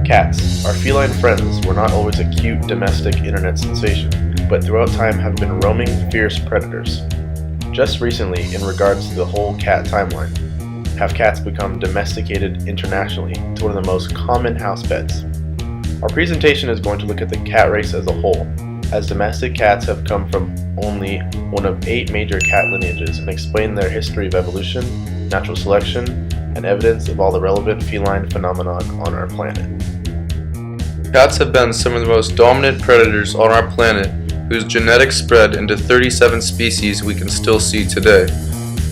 Cats, our feline friends, were not always a cute domestic internet sensation, but throughout time have been roaming, fierce predators. Just recently, in regards to the whole cat timeline, have cats become domesticated internationally to one of the most common house pets. Our presentation is going to look at the cat race as a whole, as domestic cats have come from only one of 8 major cat lineages, and explain their history of evolution, natural selection, and evidence of all the relevant feline phenomenon on our planet. Cats have been some of the most dominant predators on our planet, whose genetics spread into 37 species we can still see today.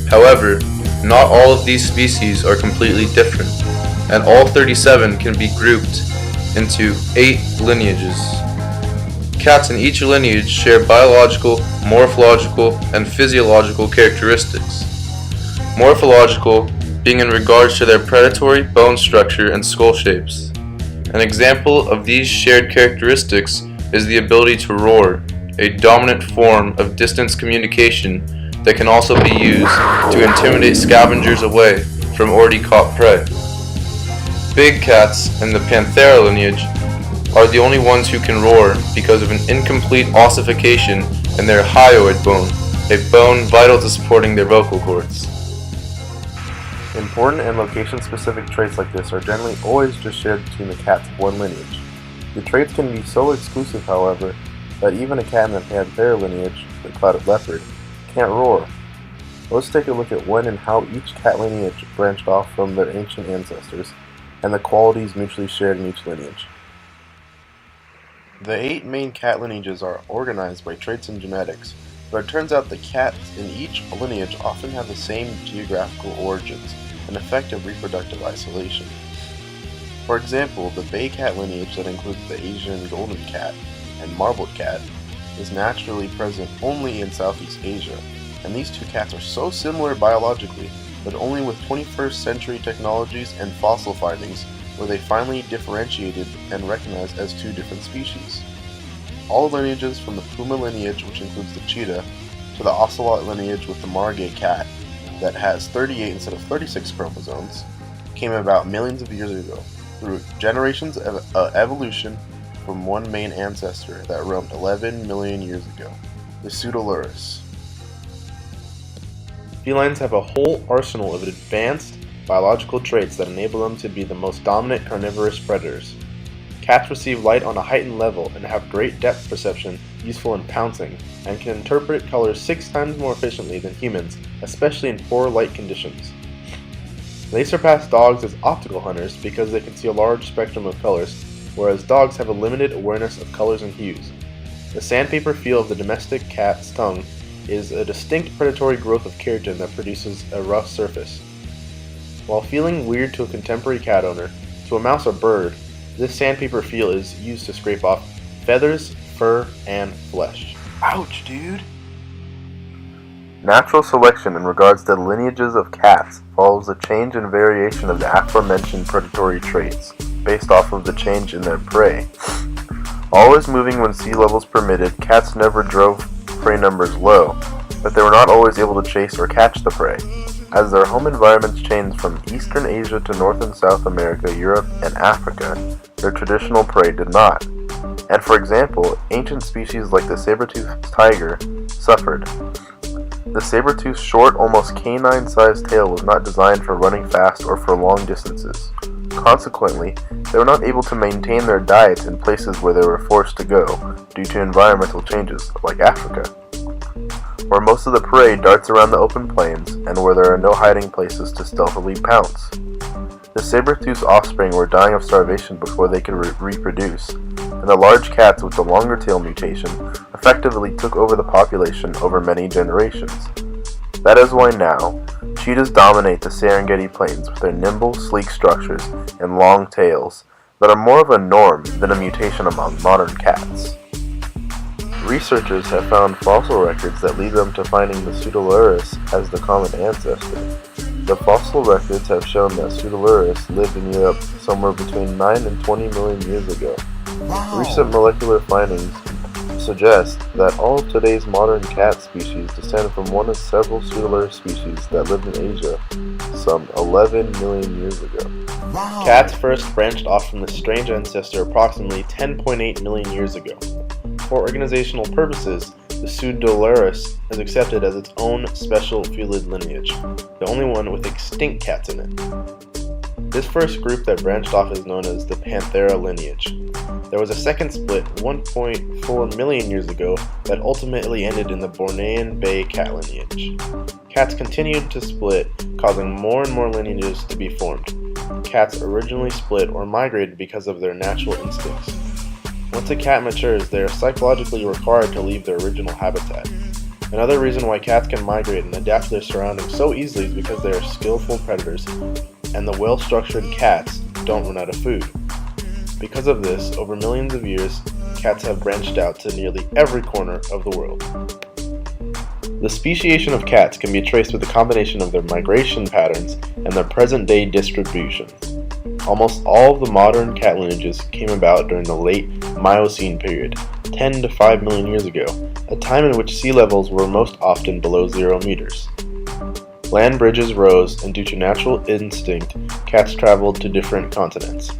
However, not all of these species are completely different, and all 37 can be grouped into 8 lineages. Cats in each lineage share biological, morphological, and physiological characteristics. Morphological being in regards to their predatory bone structure and skull shapes. An example of these shared characteristics is the ability to roar, a dominant form of distance communication that can also be used to intimidate scavengers away from already caught prey. Big cats in the Panthera lineage are the only ones who can roar because of an incomplete ossification in their hyoid bone, a bone vital to supporting their vocal cords. Important and location-specific traits like this are generally always just shared between the cats of one lineage. The traits can be so exclusive, however, that even a cat in the Panthera lineage, the clouded leopard, can't roar. Let's take a look at when and how each cat lineage branched off from their ancient ancestors, and the qualities mutually shared in each lineage. The 8 main cat lineages are organized by traits and genetics, but it turns out the cats in each lineage often have the same geographical origins and effective reproductive isolation. For example, the Bay cat lineage that includes the Asian golden cat and marbled cat is naturally present only in Southeast Asia, and these two cats are so similar biologically, but only with 21st century technologies and fossil findings were they finally differentiated and recognized as 2 different species. All lineages from the puma lineage, which includes the cheetah, to the ocelot lineage with the margay cat that has 38 instead of 36 chromosomes, came about millions of years ago through generations of evolution from one main ancestor that roamed 11 million years ago, the Pseudolurus. Felines have a whole arsenal of advanced biological traits that enable them to be the most dominant carnivorous predators. Cats receive light on a heightened level and have great depth perception, useful in pouncing, and can interpret colors 6 times more efficiently than humans, especially in poor light conditions. They surpass dogs as optical hunters because they can see a large spectrum of colors, whereas dogs have a limited awareness of colors and hues. The sandpaper feel of the domestic cat's tongue is a distinct predatory growth of keratin that produces a rough surface. While feeling weird to a contemporary cat owner, to a mouse or bird, this sandpaper feel is used to scrape off feathers, fur, and flesh. Ouch, dude! Natural selection in regards to the lineages of cats follows the change and variation of the aforementioned predatory traits, based off of the change in their prey. Always moving when sea levels permitted, cats never drove prey numbers low, but they were not always able to chase or catch the prey. As their home environments changed from Eastern Asia to North and South America, Europe, and Africa, their traditional prey did not. And for example, ancient species like the saber-toothed tiger suffered. The saber-tooth's short, almost canine-sized tail was not designed for running fast or for long distances. Consequently, they were not able to maintain their diets in places where they were forced to go due to environmental changes, like Africa, where most of the prey darts around the open plains and where there are no hiding places to stealthily pounce. The saber-tooth's offspring were dying of starvation before they could reproduce, and the large cats with the longer tail mutation effectively took over the population over many generations. That is why now, cheetahs dominate the Serengeti plains with their nimble, sleek structures and long tails that are more of a norm than a mutation among modern cats. Researchers have found fossil records that lead them to finding the Pseudolurus as the common ancestor. The fossil records have shown that Pseudolurus lived in Europe somewhere between 9 and 20 million years ago. Recent molecular findings suggest that all of today's modern cat species descend from one of several pseudolarter species that lived in Asia some 11 million years ago. Wow. Cats first branched off from this strange ancestor approximately 10.8 million years ago. For organizational purposes, the Pseudolarus is accepted as its own special felid lineage, the only one with extinct cats in it. This first group that branched off is known as the Panthera lineage. There was a second split 1.4 million years ago that ultimately ended in the Bornean Bay cat lineage. Cats continued to split, causing more and more lineages to be formed. Cats originally split or migrated because of their natural instincts. Once a cat matures, they are psychologically required to leave their original habitat. Another reason why cats can migrate and adapt to their surroundings so easily is because they are skillful predators, and the well-structured cats don't run out of food. Because of this, over millions of years, cats have branched out to nearly every corner of the world. The speciation of cats can be traced with a combination of their migration patterns and their present-day distribution. Almost all of the modern cat lineages came about during the late Miocene period, 10 to 5 million years ago, a time in which sea levels were most often below 0 meters. Land bridges rose, and due to natural instinct, cats traveled to different continents.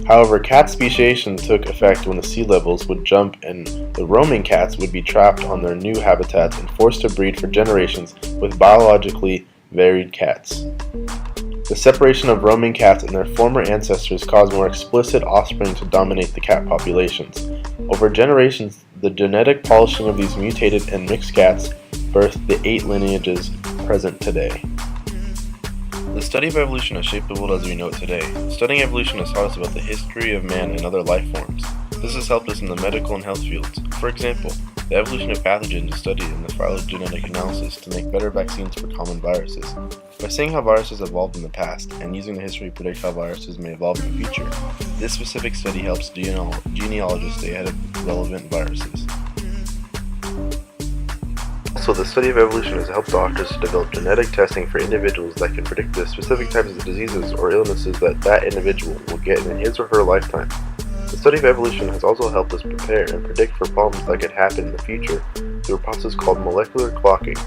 However, cat speciation took effect when the sea levels would jump and the roaming cats would be trapped on their new habitats and forced to breed for generations with biologically varied cats. The separation of roaming cats and their former ancestors caused more explicit offspring to dominate the cat populations. Over generations, the genetic polishing of these mutated and mixed cats birthed the 8 lineages present today. The study of evolution has shaped the world as we know it today. Studying evolution has taught us about the history of man and other life forms. This has helped us in the medical and health fields. For example, the evolution of pathogens is studied in the phylogenetic analysis to make better vaccines for common viruses. By seeing how viruses evolved in the past and using the history to predict how viruses may evolve in the future, this specific study helps genealogists stay ahead of relevant viruses. Also, the study of evolution has helped doctors to develop genetic testing for individuals that can predict the specific types of diseases or illnesses that individual will get in his or her lifetime. The study of evolution has also helped us prepare and predict for problems that could happen in the future through a process called molecular clocking.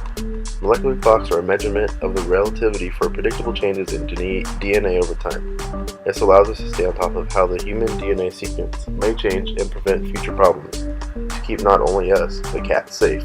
Molecular clocks are a measurement of the relativity for predictable changes in DNA over time. This allows us to stay on top of how the human DNA sequence may change and prevent future problems, to keep not only us, but cats safe.